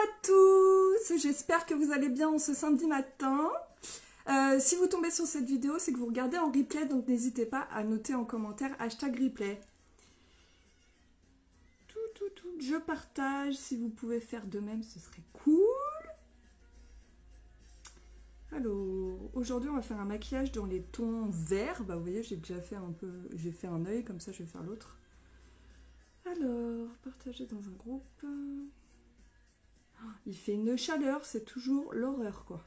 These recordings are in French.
à tous, j'espère que vous allez bien en ce samedi matin. Si vous tombez sur cette vidéo, c'est que vous regardez en replay, donc n'hésitez pas à noter en commentaire #replay. Je partage, si vous pouvez faire de même, ce serait cool. Alors, aujourd'hui on va faire un maquillage dans les tons verts. Bah vous voyez, j'ai déjà fait un peu, j'ai fait un œil, comme ça je vais faire l'autre. Alors, partager dans un groupe. Il fait une chaleur, c'est toujours l'horreur quoi.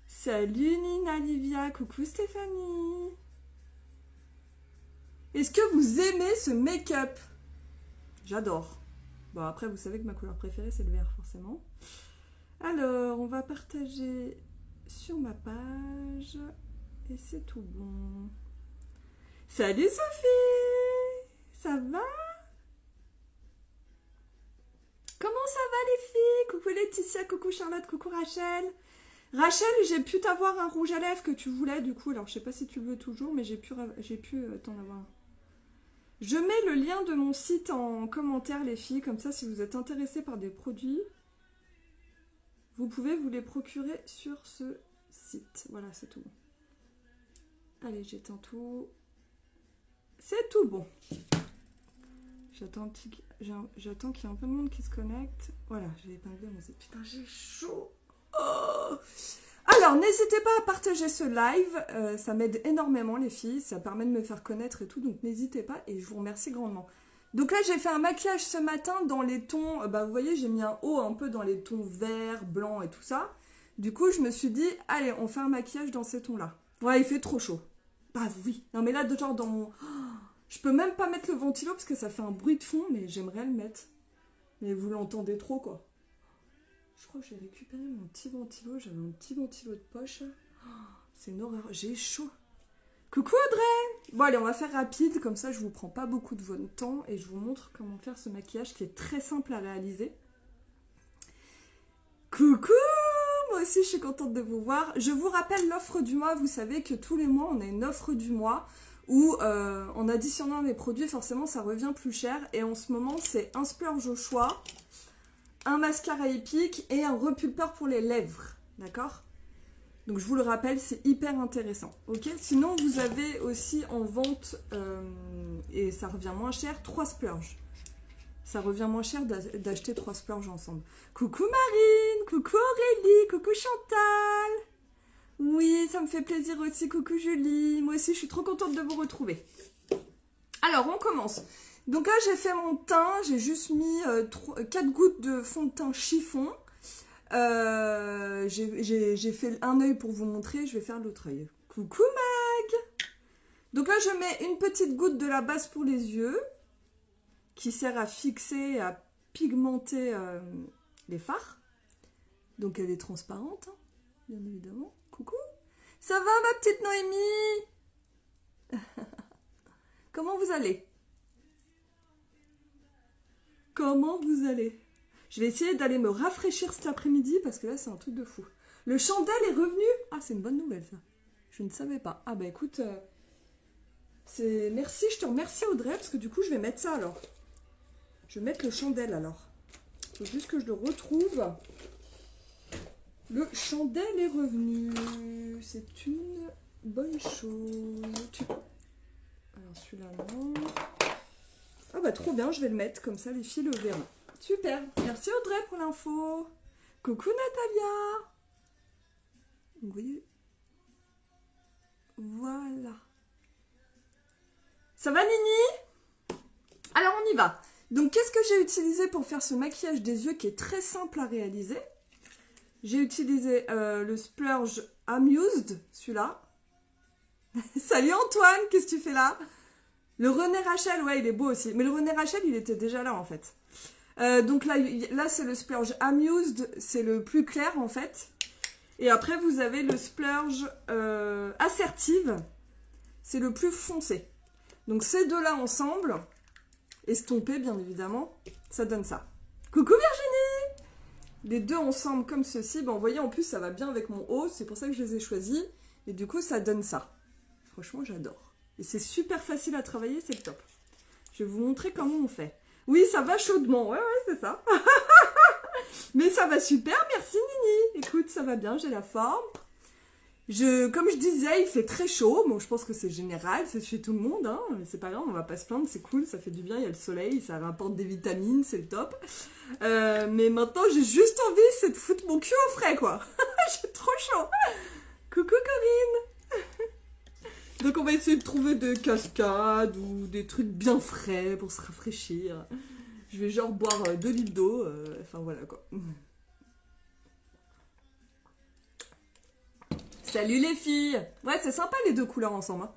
Salut Nina Livia, coucou Stéphanie. Est-ce que vous aimez ce make-up? J'adore. Bon après vous savez que ma couleur préférée c'est le vert forcément. Alors on va partager sur ma page et c'est tout bon. Salut Sophie, ça va? Comment ça va les filles? Coucou Laetitia, coucou Charlotte, coucou Rachel. Rachel, j'ai pu t'avoir un rouge à lèvres que tu voulais du coup, alors je sais pas si tu le veux toujours, mais j'ai pu t'en avoir un. Je mets le lien de mon site en commentaire les filles, comme ça si vous êtes intéressés par des produits, vous pouvez vous les procurer sur ce site. Voilà, c'est tout bon. Allez, j'éteins tout. C'est tout bon. J'attends qu'il y ait un peu de monde qui se connecte. Voilà, j'ai épinglé mon site. Putain, j'ai chaud. Oh, alors, n'hésitez pas à partager ce live, ça m'aide énormément les filles, ça permet de me faire connaître et tout, donc n'hésitez pas et je vous remercie grandement. Donc là, j'ai fait un maquillage ce matin dans les tons, bah vous voyez, j'ai mis un haut un peu dans les tons vert, blanc et tout ça. Du coup, je me suis dit, allez, on fait un maquillage dans ces tons-là. Ouais, il fait trop chaud. Bah oui, non mais là, genre dans mon... Je peux même pas mettre le ventilo parce que ça fait un bruit de fond, mais j'aimerais le mettre. Mais vous l'entendez trop, quoi. Je crois que j'ai récupéré mon petit ventilo. J'avais un petit ventilo de poche. Oh, c'est une horreur. J'ai chaud. Coucou Audrey. Bon allez, on va faire rapide. Comme ça, je vous prends pas beaucoup de votre temps. Et je vous montre comment faire ce maquillage qui est très simple à réaliser. Coucou. Moi aussi, je suis contente de vous voir. Je vous rappelle l'offre du mois. Vous savez que tous les mois, on a une offre du mois où en additionnant mes produits, forcément, ça revient plus cher. Et en ce moment, c'est un splurge au choix, un mascara épique et un repulpeur pour les lèvres, d'accord? Donc je vous le rappelle, c'est hyper intéressant, ok? Sinon vous avez aussi en vente, et ça revient moins cher, 3 splurges. Ça revient moins cher d'acheter 3 splurges ensemble. Coucou Marine, coucou Aurélie, coucou Chantal. Oui, ça me fait plaisir aussi, coucou Julie. Moi aussi, je suis trop contente de vous retrouver. Alors, on commence. Donc là, j'ai fait mon teint, j'ai juste mis 4 gouttes de fond de teint chiffon. J'ai fait un œil pour vous montrer, je vais faire l'autre œil. Coucou Mag! Donc là, je mets une petite goutte de la base pour les yeux, qui sert à fixer et à pigmenter les fards. Donc elle est transparente, hein, bien évidemment. Coucou! Ça va ma petite Noémie? Comment vous allez? Comment vous allez? Je vais essayer d'aller me rafraîchir cet après-midi parce que là c'est un truc de fou. Le chandelle est revenu? Ah c'est une bonne nouvelle ça. Je ne savais pas. Ah bah écoute, merci, je te remercie Audrey parce que du coup je vais mettre ça alors. Je vais mettre le chandelle alors. Il faut juste que je le retrouve. Le chandelle est revenu. C'est une bonne chose. Alors celui-là non. Ah bah trop bien, je vais le mettre, comme ça les filles le verront. Super, merci Audrey pour l'info. Coucou Natalia. Vous voyez? Voilà. Ça va Nini? Alors on y va. Donc qu'est-ce que j'ai utilisé pour faire ce maquillage des yeux qui est très simple à réaliser? J'ai utilisé le splurge Amused, celui-là. Salut Antoine, qu'est-ce que tu fais là? Le René Rachel, ouais, il est beau aussi. Mais le René Rachel, il était déjà là, en fait. Donc là c'est le splurge Amused, c'est le plus clair, en fait. Et après, vous avez le splurge Assertive, c'est le plus foncé. Donc ces deux-là ensemble, estompés, bien évidemment, ça donne ça. Coucou Virginie! Les deux ensemble, comme ceci. Ben, vous voyez, en plus, ça va bien avec mon haut. C'est pour ça que je les ai choisis. Et du coup, ça donne ça. Franchement, j'adore. Et c'est super facile à travailler, c'est le top. Je vais vous montrer comment on fait. Oui, ça va chaudement. Ouais, c'est ça. Mais ça va super, merci Nini. Écoute, ça va bien, j'ai la forme. Comme je disais, il fait très chaud. Bon, je pense que c'est général, c'est chez tout le monde, hein. Mais c'est pas grave, on va pas se plaindre, c'est cool, ça fait du bien, il y a le soleil, ça rapporte des vitamines, c'est le top. Mais maintenant, j'ai juste envie, c'est de foutre mon cul au frais, quoi. J'ai trop chaud. Coucou Corinne. Donc on va essayer de trouver des cascades ou des trucs bien frais pour se rafraîchir. Je vais genre boire 2 litres d'eau, enfin voilà quoi. Salut les filles. Ouais, c'est sympa les deux couleurs ensemble. Hein.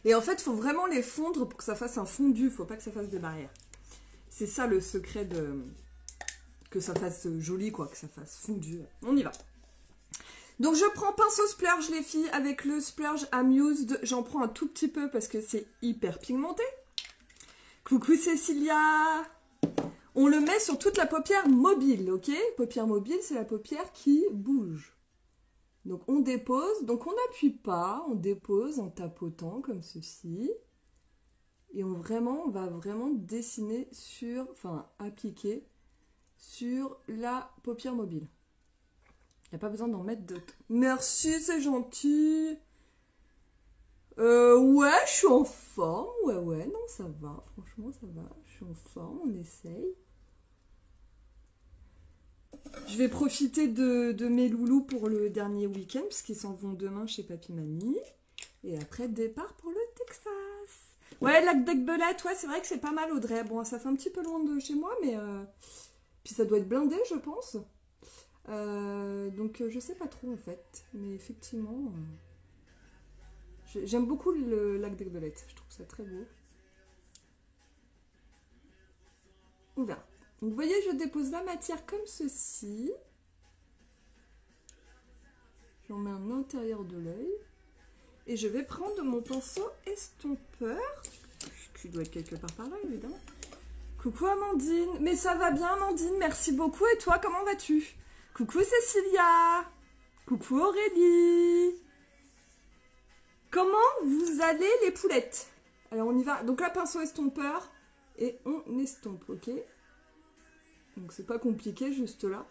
Et en fait, il faut vraiment les fondre pour que ça fasse un fondu, faut pas que ça fasse des barrières. C'est ça le secret de... que ça fasse joli quoi, que ça fasse fondu. On y va. Donc je prends pinceau splurge les filles, avec le splurge Amused, j'en prends un tout petit peu parce que c'est hyper pigmenté. Coucou Cécilia. On le met sur toute la paupière mobile, ok? Paupière mobile, c'est la paupière qui bouge. Donc on dépose, donc on n'appuie pas, on dépose en tapotant comme ceci. Et on va vraiment dessiner sur, enfin appliquer sur la paupière mobile. Il n'y a pas besoin d'en mettre d'autres. Merci, c'est gentil. Ouais, je suis en forme. Ouais, non, ça va. Franchement, ça va. Je suis en forme, on essaye. Je vais profiter de mes loulous pour le dernier week-end, parce qu'ils s'en vont demain chez Papy Mamie. Et après, départ pour le Texas. Ouais, lac d'Aigbelette, ouais, c'est vrai que c'est pas mal, Audrey. Bon, ça fait un petit peu loin de chez moi, mais... Puis ça doit être blindé, je pense. Donc, je sais pas trop, en fait. Mais effectivement... J'aime beaucoup le lac d'Aigbelette. Je trouve ça très beau. On verra. Donc, vous voyez, je dépose la matière comme ceci. J'en mets un intérieur de l'œil. Et je vais prendre mon pinceau estompeur. Qui doit être quelque part par là, évidemment. Coucou Amandine. Mais ça va bien, Amandine. Merci beaucoup. Et toi, comment vas-tu? Coucou Cécilia. Coucou Aurélie. Comment vous allez les poulettes? Alors, on y va. Donc là, pinceau estompeur. Et on estompe, ok? Donc c'est pas compliqué, juste là.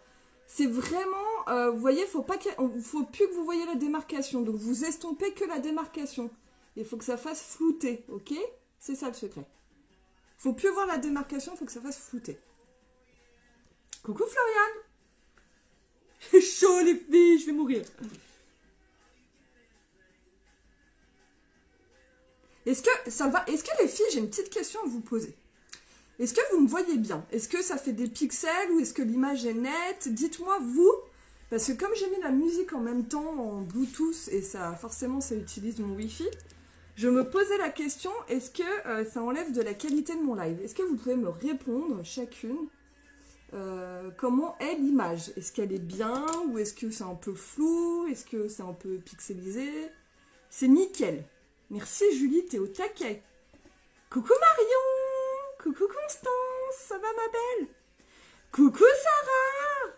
C'est vraiment, vous voyez, faut plus que vous voyez la démarcation. Donc vous estompez que la démarcation. Il faut que ça fasse flouter, ok? C'est ça le secret. Faut plus voir la démarcation, il faut que ça fasse flouter. Coucou Floriane. J'ai chaud les filles, je vais mourir. Est-ce que ça va? Est-ce que les filles, j'ai une petite question à vous poser. Est-ce que vous me voyez bien? Est-ce que ça fait des pixels ou est-ce que l'image est nette? Dites-moi vous, parce que comme j'ai mis la musique en même temps en Bluetooth et ça forcément ça utilise mon Wi-Fi, je me posais la question, est-ce que ça enlève de la qualité de mon live? Est-ce que vous pouvez me répondre chacune comment est l'image? Est-ce qu'elle est bien ou est-ce que c'est un peu flou? Est-ce que c'est un peu pixelisé? C'est nickel. Merci Julie, t'es au taquet. Coucou Marion! Coucou Constance, ça va ma belle? Coucou Sarah!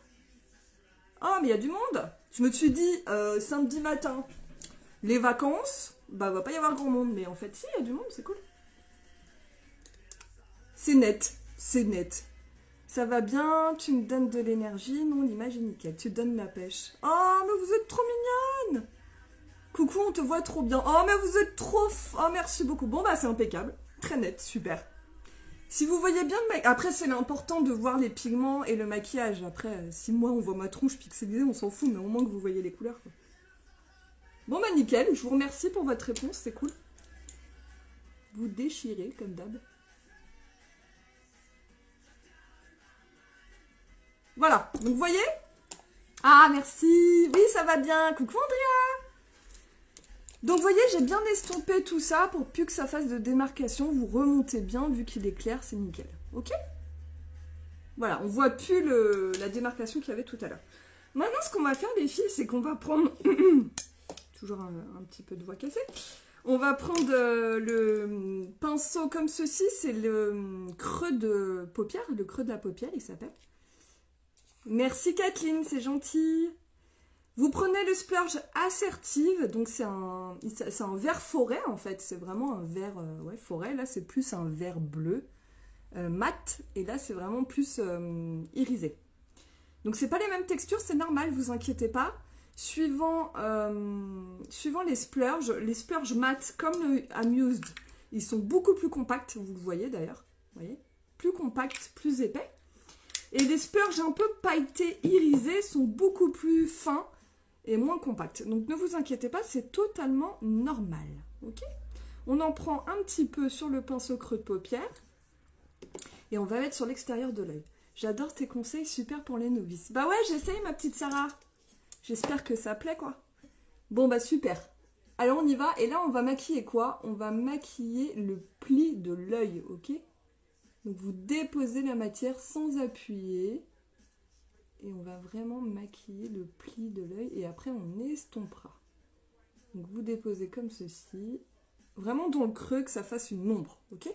Oh, mais il y a du monde! Je me suis dit, samedi matin, les vacances, bah va pas y avoir grand monde, mais en fait, si, il y a du monde, c'est cool. C'est net, c'est net. Ça va bien, tu me donnes de l'énergie, non, l'image est nickel, tu donnes la pêche. Oh, mais vous êtes trop mignonne! Coucou, on te voit trop bien. Oh, mais vous êtes trop... Oh, merci beaucoup. Bon, bah, c'est impeccable. Très net, super. Si vous voyez bien le maquillage, après c'est important de voir les pigments et le maquillage. Après, si moi on voit ma tronche pixelisée, on s'en fout, mais au moins que vous voyez les couleurs. Quoi. Bon bah nickel, je vous remercie pour votre réponse, c'est cool. Vous déchirez comme d'hab. Voilà, donc vous voyez? Ah merci, oui ça va bien, coucou Andrea. Donc vous voyez, j'ai bien estompé tout ça pour plus que ça fasse de démarcation. Vous remontez bien, vu qu'il est clair, c'est nickel. Ok? Voilà, on voit plus la démarcation qu'il y avait tout à l'heure. Maintenant, ce qu'on va faire, les filles, c'est qu'on va prendre... Toujours un petit peu de voix cassée. On va prendre le pinceau comme ceci. C'est le creux de paupière, le creux de la paupière, il s'appelle. Merci Kathleen, c'est gentil. Vous prenez le splurge assertive, donc c'est un vert forêt en fait, c'est vraiment un vert ouais, forêt, là c'est plus un vert bleu. mat, et là c'est vraiment plus irisé. Donc c'est pas les mêmes textures, c'est normal, vous inquiétez pas. Suivant les splurges mat comme le Amused, ils sont beaucoup plus compacts, vous le voyez d'ailleurs, voyez, plus compacts, plus épais. Et les splurges un peu pailletés, irisés sont beaucoup plus fins et moins compacts. Donc ne vous inquiétez pas, c'est totalement normal, ok? On en prend un petit peu sur le pinceau creux de paupière et on va mettre sur l'extérieur de l'œil. J'adore tes conseils, super pour les novices. Bah ouais, j'essaye ma petite Sarah. J'espère que ça plaît quoi. Bon bah super. Alors on y va et là on va maquiller quoi? On va maquiller le pli de l'œil, ok? Donc vous déposez la matière sans appuyer et on va vraiment maquiller le pli de l'œil et après on estompera. Donc vous déposez comme ceci, vraiment dans le creux que ça fasse une ombre, ok?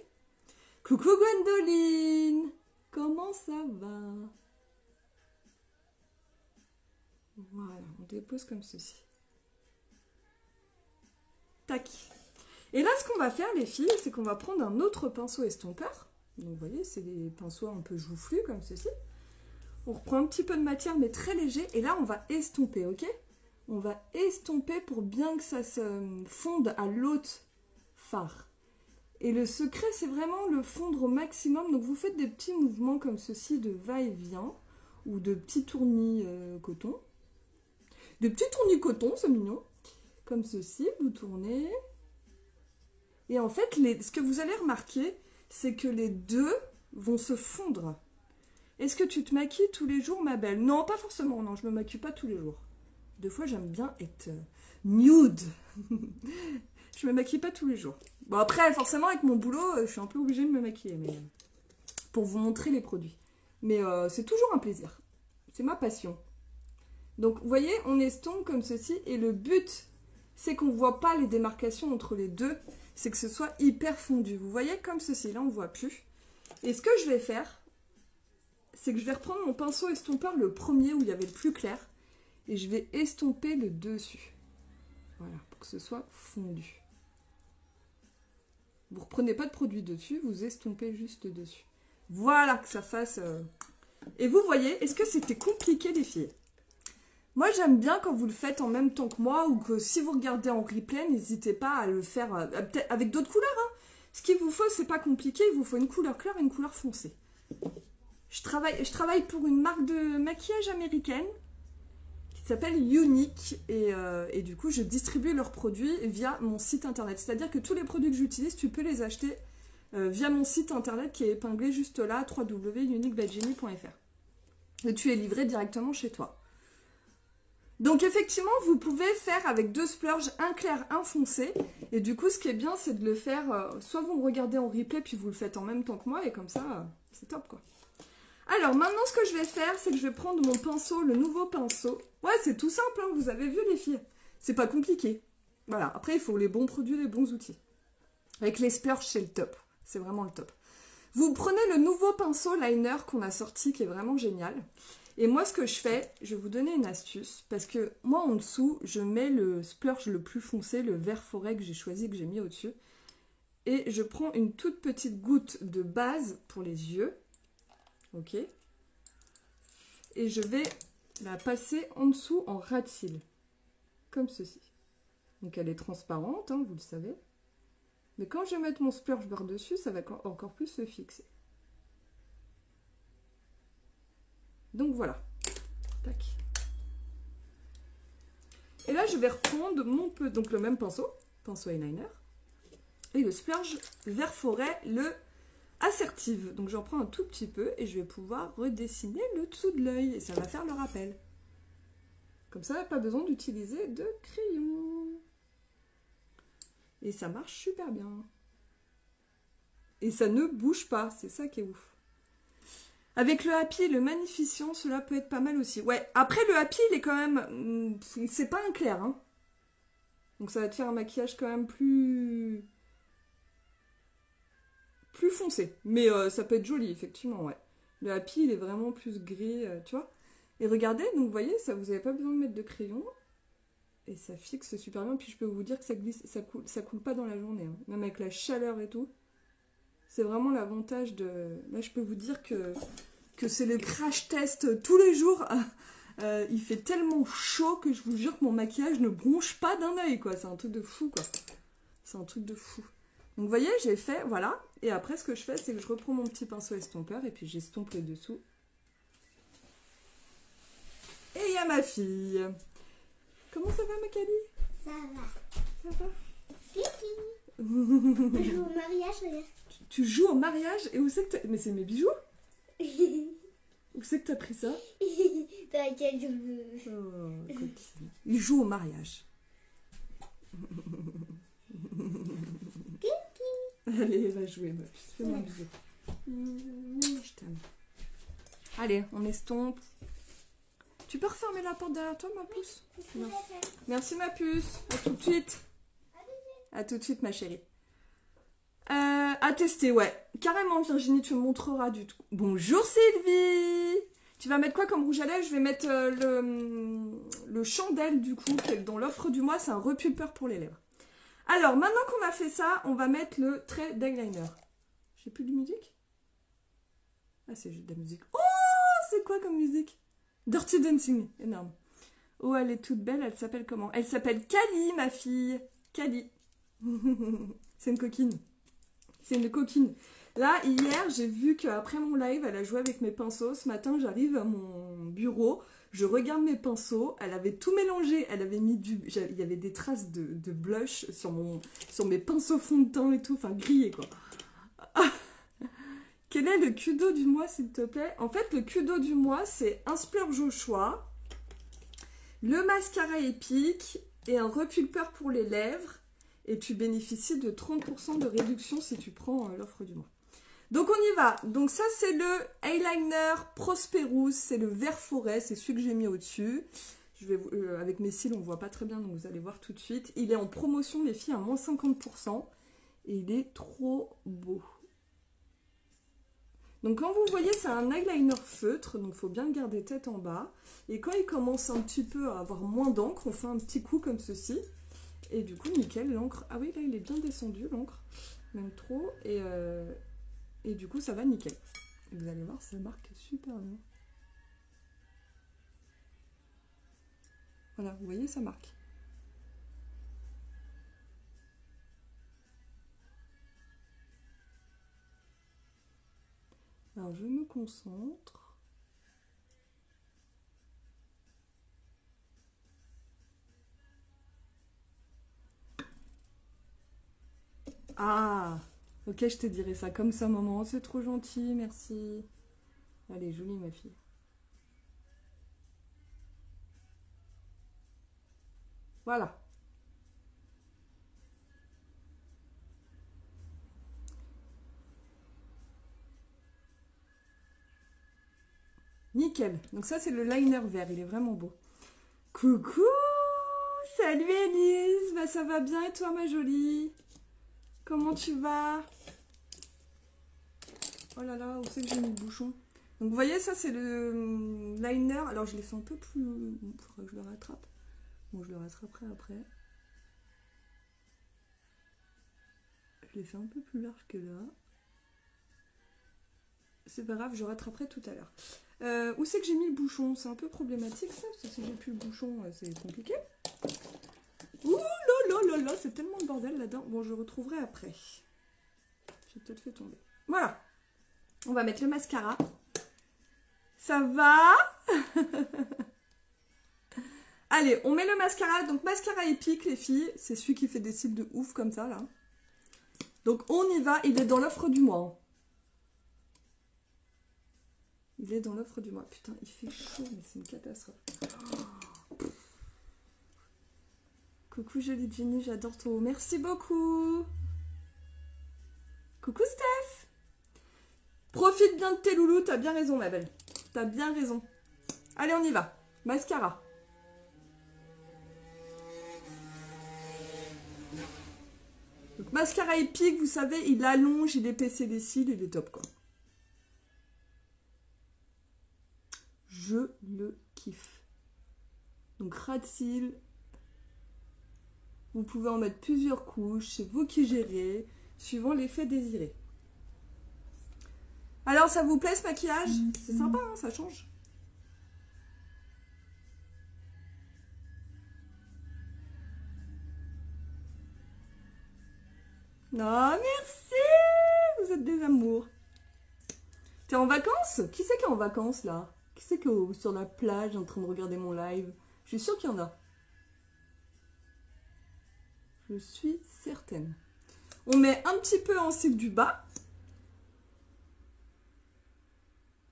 Coucou Gwendoline, comment ça va? Voilà, on dépose comme ceci. Tac. Et là, ce qu'on va faire, les filles, c'est qu'on va prendre un autre pinceau estompeur. Donc, vous voyez, c'est des pinceaux un peu joufflus, comme ceci. On reprend un petit peu de matière, mais très léger. Et là, on va estomper, ok? On va estomper pour bien que ça se fonde à l'autre fard. Et le secret, c'est vraiment le fondre au maximum. Donc, vous faites des petits mouvements comme ceci de va-et-vient ou de petits tournis coton. Des petits tournis coton, c'est mignon. Comme ceci, vous tournez. Et en fait, ce que vous allez remarquer, c'est que les deux vont se fondre. Est-ce que tu te maquilles tous les jours, ma belle? Non, pas forcément, non, je me maquille pas tous les jours. Des fois, j'aime bien être nude. Je me maquille pas tous les jours. Bon, après, forcément, avec mon boulot, je suis un peu obligée de me maquiller, mais pour vous montrer les produits. Mais c'est toujours un plaisir. C'est ma passion. Donc, vous voyez, on estompe comme ceci, et le but, c'est qu'on ne voit pas les démarcations entre les deux, c'est que ce soit hyper fondu. Vous voyez, comme ceci, là, on ne voit plus. Et ce que je vais faire, c'est que je vais reprendre mon pinceau estompeur, le premier où il y avait le plus clair, et je vais estomper le dessus. Voilà, pour que ce soit fondu. Vous ne reprenez pas de produit dessus, vous estompez juste dessus. Voilà, que ça fasse... Et vous voyez, est-ce que c'était compliqué, les filles? Moi, j'aime bien quand vous le faites en même temps que moi, ou que si vous regardez en replay, n'hésitez pas à le faire peut-être avec d'autres couleurs. Hein. Ce qu'il vous faut, c'est pas compliqué, il vous faut une couleur claire et une couleur foncée. Je travaille pour une marque de maquillage américaine qui s'appelle Unique, et du coup, je distribue leurs produits via mon site internet. C'est-à-dire que tous les produits que j'utilise, tu peux les acheter via mon site internet qui est épinglé juste là, www.uniquebyjenny.fr. Et tu es livré directement chez toi. Donc effectivement, vous pouvez faire avec deux splurges, un clair, un foncé. Et du coup, ce qui est bien, c'est de le faire, soit vous me regardez en replay, puis vous le faites en même temps que moi, et comme ça, c'est top, quoi. Alors, maintenant, ce que je vais faire, c'est que je vais prendre mon pinceau, le nouveau pinceau. Ouais, c'est tout simple, hein, vous avez vu, les filles. C'est pas compliqué. Voilà, après, il faut les bons produits, les bons outils. Avec les splurges, c'est le top. C'est vraiment le top. Vous prenez le nouveau pinceau liner qu'on a sorti, qui est vraiment génial. Et moi, ce que je fais, je vais vous donner une astuce, parce que moi, en dessous, je mets le splurge le plus foncé, le vert forêt que j'ai choisi, que j'ai mis au-dessus. Et je prends une toute petite goutte de base pour les yeux. Ok. Et je vais la passer en dessous en ras de cils. Comme ceci. Donc, elle est transparente, hein, vous le savez. Mais quand je vais mettre mon splurge par-dessus, ça va encore plus se fixer. Donc voilà, tac. Et là, je vais reprendre donc le même pinceau eyeliner, et le splurge vert forêt, le assertive. Donc j'en prends un tout petit peu et je vais pouvoir redessiner le dessous de l'œil et ça va faire le rappel. Comme ça, pas besoin d'utiliser de crayon. Et ça marche super bien. Et ça ne bouge pas, c'est ça qui est ouf. Avec le Happy, le Magnificent, cela peut être pas mal aussi. Ouais, après le Happy, il est quand même... C'est pas un clair, hein. Donc ça va te faire un maquillage quand même plus foncé. Mais ça peut être joli, effectivement, ouais. Le Happy, il est vraiment plus gris, tu vois. Et regardez, donc vous voyez, ça, vous n'avez pas besoin de mettre de crayon. Et ça fixe super bien. Puis je peux vous dire que ça glisse, ça coule pas dans la journée. Hein. Même avec la chaleur et tout. C'est vraiment l'avantage de... Là, je peux vous dire que c'est le crash test tous les jours. Il fait tellement chaud que je vous jure que mon maquillage ne bronche pas d'un œil, quoi. C'est un truc de fou, quoi. C'est un truc de fou. Donc, vous voyez, j'ai fait, voilà. Et après, ce que je fais, c'est que je reprends mon petit pinceau estompeur et puis j'estompe les dessous. Et il y a ma fille. Comment ça va, Macali? Ça va. Ça va? Je joue au mariage, regarde. Tu joues au mariage? Et où c'est que t'as... Mais c'est mes bijoux? Où c'est que t'as pris ça? T'inquiète, je veux. Oh, coquine. Il joue au mariage. Allez, va jouer, meuf. Fais-moi un bisou. Je t'aime. Allez, on estompe. Tu peux refermer la porte derrière toi, ma puce? Merci. Merci, ma puce. À tout de suite. À tout de suite, ma chérie. À tester, ouais. Carrément, Virginie, tu me montreras du tout. Bonjour, Sylvie. Tu vas mettre quoi comme rouge à lèvres? Je vais mettre le chandelle, du coup, qui est dans l'offre du mois. C'est un repulpeur pour les lèvres. Alors, maintenant qu'on a fait ça, on va mettre le trait d'eyeliner. J'ai plus de musique? Ah, c'est juste de la musique. Oh, c'est quoi comme musique? Dirty Dancing, énorme. Oh, elle est toute belle, elle s'appelle comment? Elle s'appelle Kali, ma fille. Kali. C'est une coquine. C'est une coquine. Là, hier, j'ai vu qu'après mon live, elle a joué avec mes pinceaux. Ce matin, j'arrive à mon bureau, je regarde mes pinceaux. Elle avait tout mélangé. Elle avait mis il y avait des traces de blush sur mes pinceaux fond de teint et tout. Enfin, grillé, quoi. Quel est le Kudo du mois, s'il te plaît? En fait, le Kudo du mois, c'est un splurge au choix, le mascara épique et un repulpeur pour les lèvres. Et tu bénéficies de 30% de réduction si tu prends l'offre du mois. Donc, on y va. Donc, ça, c'est le eyeliner Prosperous. C'est le vert forêt. C'est celui que j'ai mis au-dessus. Avec mes cils, on ne voit pas très bien, donc vous allez voir tout de suite. Il est en promotion, les filles, à moins 50%. Et il est trop beau. Donc quand vous voyez, c'est un eyeliner feutre, donc il faut bien le garder tête en bas. Et quand il commence un petit peu à avoir moins d'encre, on fait un petit coup comme ceci. Et du coup, nickel, l'encre... Ah oui, là, il est bien descendu, l'encre. Même trop. Et du coup, ça va nickel. Et vous allez voir, ça marque super bien. Voilà, vous voyez, ça marque. Alors, je me concentre. Ah, ok, je te dirai ça comme ça, maman. C'est trop gentil, merci. Allez, jolie, ma fille. Voilà. Nickel. Donc ça, c'est le liner vert. Il est vraiment beau. Coucou! Salut Elise! Bah, ça va bien et toi, ma jolie? Comment tu vas? Oh là là, où c'est que j'ai mis le bouchon? Donc vous voyez, ça c'est le liner. Alors je l'ai fait un peu plus... Il faudrait que je le rattrape. Bon, je le rattraperai après. Je l'ai fait un peu plus large que là. C'est pas grave, je rattraperai tout à l'heure. Où c'est que j'ai mis le bouchon? C'est un peu problématique ça, parce que si j'ai plus le bouchon, c'est compliqué. Ouh là là là là, c'est tellement de bordel là-dedans. Bon, je retrouverai après. J'ai peut-être fait tomber. Voilà. On va mettre le mascara. Ça va? Allez, on met le mascara. Donc, mascara épique, les filles. C'est celui qui fait des cils de ouf comme ça, là. Donc, on y va. Il est dans l'offre du mois. Il est dans l'offre du mois. Putain, il fait chaud, mais c'est une catastrophe. Coucou, jolie Jenny, j'adore ton haut. Merci beaucoup. Coucou, Steph. Profite bien de tes loulous. T'as bien raison, ma belle. T'as bien raison. Allez, on y va. Mascara. Donc, mascara épique, vous savez, il allonge, il épaissit les cils, il est top, quoi. Je le kiffe. Donc, ras de cils. Vous pouvez en mettre plusieurs couches. C'est vous qui gérez, suivant l'effet désiré. Alors, ça vous plaît ce maquillage? C'est sympa, hein, ça change. Non, merci! Vous êtes des amours. T'es en vacances? Qui c'est qui est en vacances, là? Qui c'est qui est sur la plage en train de regarder mon live? Je suis sûre qu'il y en a. Je suis certaine. On met un petit peu en cils du bas.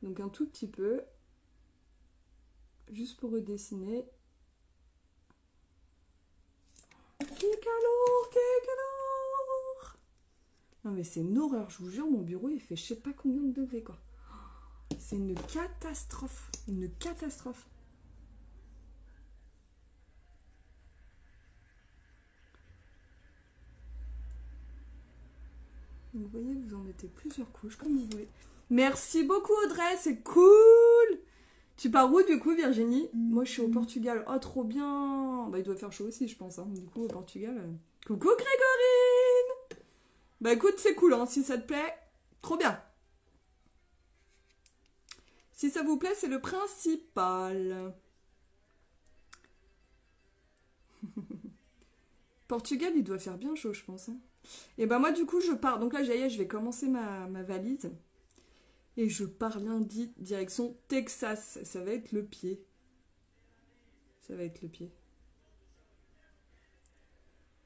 Donc un tout petit peu. Juste pour redessiner. Non mais c'est une horreur, je vous jure, mon bureau il fait je sais pas combien de degrés quoi. C'est une catastrophe. Une catastrophe. Vous voyez, vous en mettez plusieurs couches comme vous voulez. Merci beaucoup Audrey, c'est cool. Tu pars où du coup Virginie? Moi je suis au Portugal. Oh trop bien. Bah il doit faire chaud aussi je pense. Hein. Du coup au Portugal. Coucou Grégorine. Bah écoute c'est cool hein. Si ça te plaît, trop bien. Si ça vous plaît c'est le principal. Portugal il doit faire bien chaud je pense. Hein. Et bah moi du coup je pars. Donc là je vais commencer ma valise. Et je pars lundi, direction Texas. Ça va être le pied. Ça va être le pied.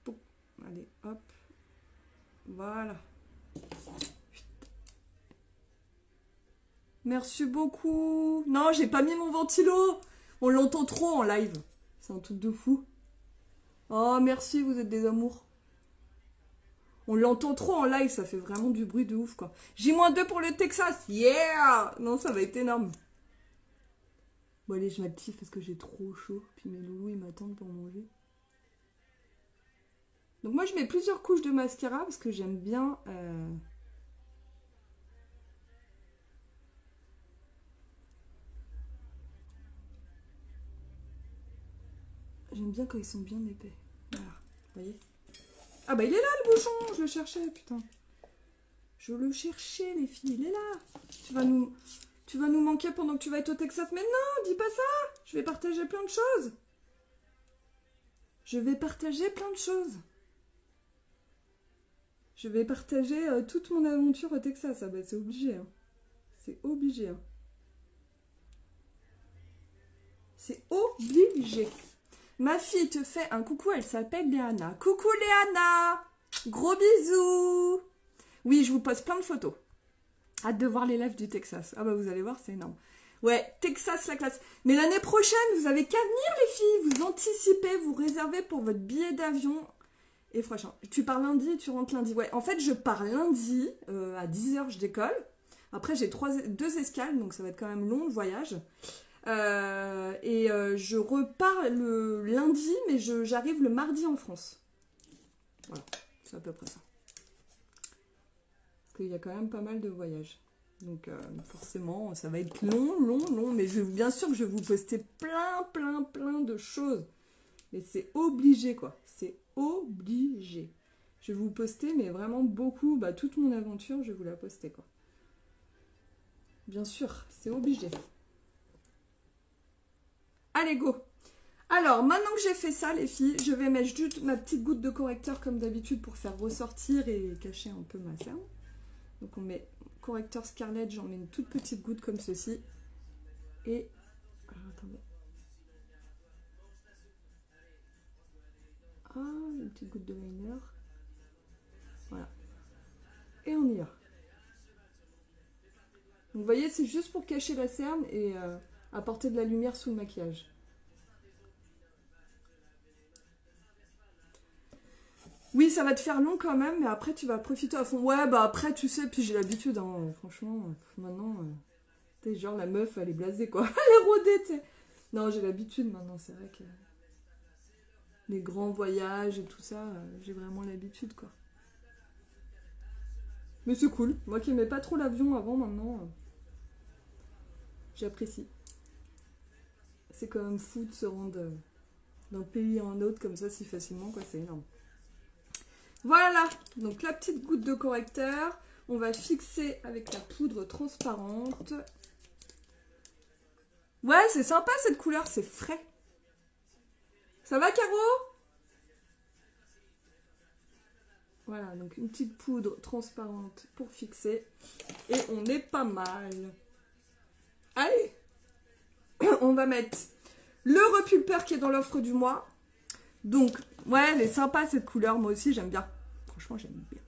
Bon, allez, hop. Voilà. Merci beaucoup. Non, j'ai pas mis mon ventilo. On l'entend trop en live. C'est un truc de fou. Oh, merci, vous êtes des amours. On l'entend trop en live, ça fait vraiment du bruit de ouf, quoi. J-2 pour le Texas, yeah! Non, ça va être énorme. Bon, allez, je m'active parce que j'ai trop chaud. Puis mes loulous, ils m'attendent pour manger. Donc moi, je mets plusieurs couches de mascara parce que j'aime bien... J'aime bien quand ils sont bien épais. Voilà, vous voyez? Ah bah il est là le bouchon, je le cherchais, putain. Je le cherchais les filles, il est là. Tu vas nous manquer pendant que tu vas être au Texas. Mais non, dis pas ça. Je vais partager plein de choses. Je vais partager plein de choses. Je vais partager toute mon aventure au Texas. Ah bah c'est obligé. Hein. C'est obligé. Hein. C'est obligé. Ma fille te fait un coucou, elle s'appelle Léana. Coucou Léana. Gros bisous. Oui, je vous poste plein de photos. Hâte de voir les lives du Texas. Ah bah vous allez voir, c'est énorme. Ouais, Texas la classe. Mais l'année prochaine, vous avez qu'à venir les filles. Vous anticipez, vous réservez pour votre billet d'avion. Et franchement, tu pars lundi et tu rentres lundi. Ouais, en fait, je pars lundi à 10h, je décolle. Après, j'ai 2 escales, donc ça va être quand même long le voyage. Je repars le lundi, mais j'arrive le mardi en France. Voilà, c'est à peu près ça. Parce qu'il y a quand même pas mal de voyages. Donc forcément, ça va être long. Mais bien sûr que je vais vous poster plein de choses. Mais c'est obligé, quoi. C'est obligé. Je vais vous poster, mais vraiment beaucoup. Bah, toute mon aventure, je vais vous la poster, quoi. Bien sûr, c'est obligé. Allez, go! Alors, maintenant que j'ai fait ça, les filles, je vais mettre juste ma petite goutte de correcteur, comme d'habitude, pour faire ressortir et cacher un peu ma cerne. Donc, on met correcteur Scarlett, j'en mets une toute petite goutte comme ceci. Et... alors, attendez. Ah, une petite goutte de liner. Voilà. Et on y va. Donc, vous voyez, c'est juste pour cacher la cerne et apporter de la lumière sous le maquillage. Oui, ça va te faire long quand même, mais après, tu vas profiter à fond. Ouais, bah après, tu sais, puis j'ai l'habitude, hein, franchement, maintenant, t'es genre la meuf, elle est blasée, quoi. Elle est rodée, tu sais. Non, j'ai l'habitude maintenant, c'est vrai que... les grands voyages et tout ça, j'ai vraiment l'habitude, quoi. Mais c'est cool. Moi qui n'aimais pas trop l'avion avant, maintenant, j'apprécie. C'est quand même fou de se rendre d'un pays à un autre comme ça si facilement, quoi, c'est énorme. Voilà, donc la petite goutte de correcteur. On va fixer avec la poudre transparente. Ouais, c'est sympa cette couleur, c'est frais. Ça va, Caro? Voilà, donc une petite poudre transparente pour fixer. Et on est pas mal. Allez, on va mettre le repulpeur qui est dans l'offre du mois. Donc, ouais, elle est sympa cette couleur. Moi aussi, j'aime bien. Franchement, j'aime bien.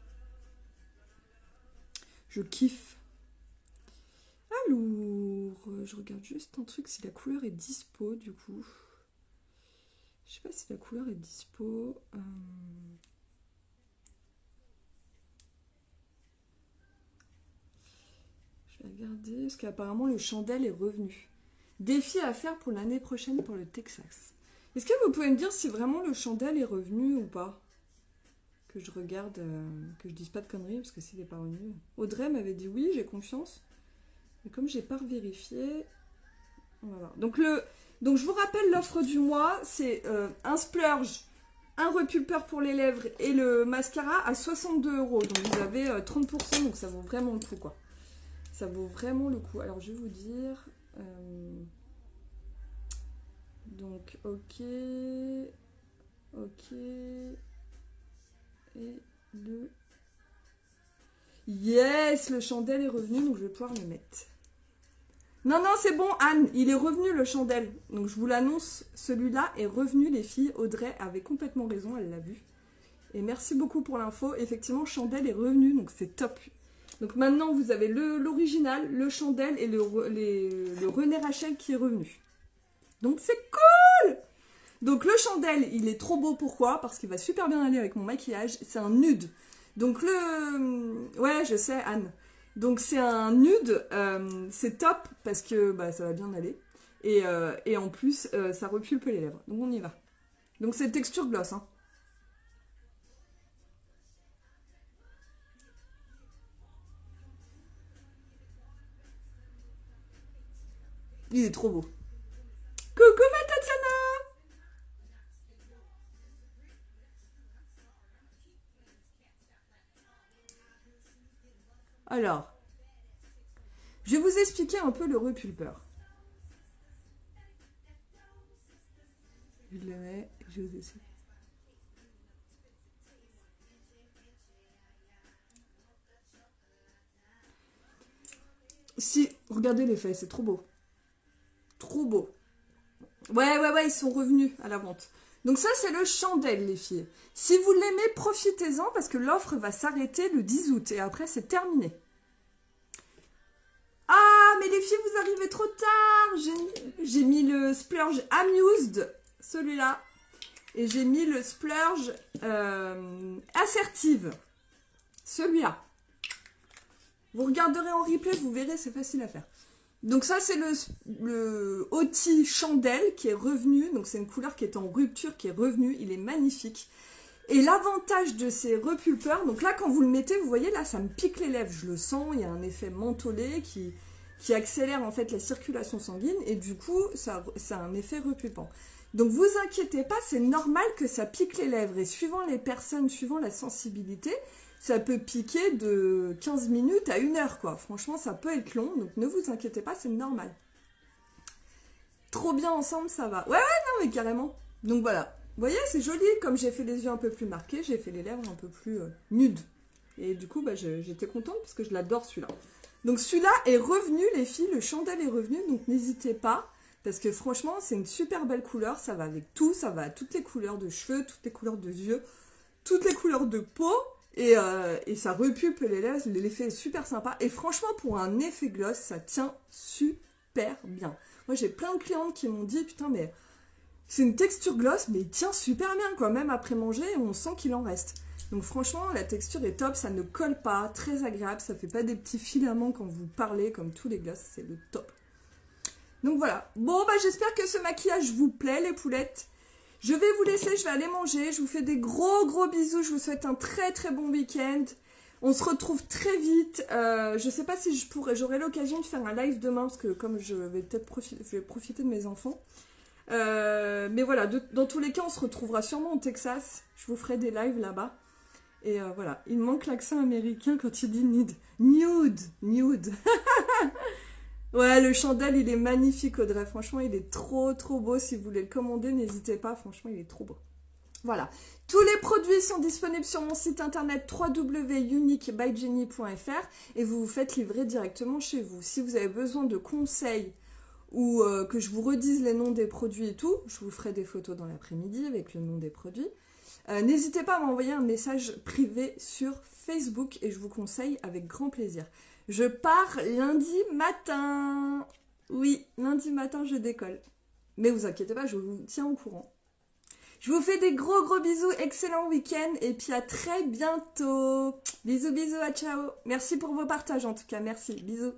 Je kiffe. Alors, je regarde juste un truc si la couleur est dispo, du coup. Je sais pas si la couleur est dispo. Je vais regarder, parce qu'apparemment le chandelle est revenu. Défi à faire pour l'année prochaine pour le Texas. Est-ce que vous pouvez me dire si vraiment le chandelle est revenu ou pas? Que je regarde, que je dise pas de conneries, parce que s'il n'est pas revenu. Audrey m'avait dit oui, j'ai confiance. Mais comme j'ai pas vérifié, on va voir. Donc je vous rappelle l'offre du mois, c'est un splurge, un repulpeur pour les lèvres et le mascara à 62 €. Donc vous avez 30%, donc ça vaut vraiment le coup, quoi. Ça vaut vraiment le coup. Alors je vais vous dire... donc ok... Ok... Et le... Yes, le chandelle est revenu, donc je vais pouvoir le mettre. Non, non, c'est bon, Anne, il est revenu le chandelle. Donc je vous l'annonce, celui-là est revenu, les filles. Audrey avait complètement raison, elle l'a vu. Et merci beaucoup pour l'info. Effectivement, chandelle est revenu, donc c'est top. Donc maintenant, vous avez l'original, le chandelle et le René Rachel qui est revenu. Donc c'est cool! Donc le chandelle, il est trop beau, pourquoi? Parce qu'il va super bien aller avec mon maquillage. C'est un nude. Donc ouais, je sais, Anne. Donc c'est un nude, c'est top parce que bah, ça va bien aller. Et en plus, ça repulpe les lèvres. Donc on y va. Donc c'est texture gloss, hein. Il est trop beau. Coucou ma Tatiana! Alors, je vais vous expliquer un peu le repulpeur. Je le mets, je vous explique. Si, regardez l'effet, c'est trop beau. Trop beau. Ouais, ils sont revenus à la vente. Donc ça, c'est le chandelle, les filles. Si vous l'aimez, profitez-en parce que l'offre va s'arrêter le 10 août et après, c'est terminé. Ah, mais les filles, vous arrivez trop tard. J'ai mis le splurge Amused, celui-là. Et j'ai mis le splurge Assertive, celui-là. Vous regarderez en replay, vous verrez, c'est facile à faire. Donc ça, c'est le Oti Chandelle qui est revenu. Donc c'est une couleur qui est en rupture, qui est revenue. Il est magnifique. Et l'avantage de ces repulpeurs, donc là, quand vous le mettez, vous voyez, là, ça me pique les lèvres. Je le sens, il y a un effet mentholé qui accélère en fait la circulation sanguine. Et du coup, ça a un effet repulpant. Donc vous inquiétez pas, c'est normal que ça pique les lèvres. Et suivant les personnes, suivant la sensibilité, ça peut piquer de 15 minutes à 1 heure, quoi. Franchement, ça peut être long, donc ne vous inquiétez pas, c'est normal. Trop bien ensemble, ça va. Ouais, non, mais carrément. Donc voilà. Vous voyez, c'est joli. Comme j'ai fait les yeux un peu plus marqués, j'ai fait les lèvres un peu plus nudes. Et du coup, bah, j'étais contente parce que je l'adore, celui-là. Donc celui-là est revenu, les filles. Le chandelle est revenu, donc n'hésitez pas. Parce que franchement, c'est une super belle couleur. Ça va avec tout. Ça va à toutes les couleurs de cheveux, toutes les couleurs de yeux, toutes les couleurs de peau. Et ça repulpe les lèvres, l'effet est super sympa. Et franchement, pour un effet gloss, ça tient super bien. Moi, j'ai plein de clientes qui m'ont dit, putain, mais c'est une texture gloss, mais il tient super bien, quoi. Même après manger, on sent qu'il en reste. Donc franchement, la texture est top, ça ne colle pas, très agréable, ça fait pas des petits filaments quand vous parlez, comme tous les glosses, c'est le top. Donc voilà. Bon, bah j'espère que ce maquillage vous plaît, les poulettes. Je vais vous laisser, je vais aller manger. Je vous fais des gros bisous. Je vous souhaite un très bon week-end. On se retrouve très vite. Je sais pas si j'aurai l'occasion de faire un live demain parce que comme je vais peut-être profiter de mes enfants. Mais voilà, dans tous les cas, on se retrouvera sûrement au Texas. Je vous ferai des lives là-bas. Et voilà, il manque l'accent américain quand tu dis nude. Nude, nude. Ouais, le chandelle, il est magnifique, Audrey. Franchement, il est trop, trop beau. Si vous voulez le commander, n'hésitez pas. Franchement, il est trop beau. Voilà. Tous les produits sont disponibles sur mon site internet www.uniquebyjenny.fr et vous vous faites livrer directement chez vous. Si vous avez besoin de conseils ou que je vous redise les noms des produits et tout, je vous ferai des photos dans l'après-midi avec le nom des produits. N'hésitez pas à m'envoyer un message privé sur Facebook et je vous conseille avec grand plaisir. Je pars lundi matin. Oui, lundi matin, je décolle. Mais vous inquiétez pas, je vous tiens au courant. Je vous fais des gros gros bisous, excellent week-end et puis à très bientôt. Bisous bisous, à ciao. Merci pour vos partages en tout cas, merci, bisous.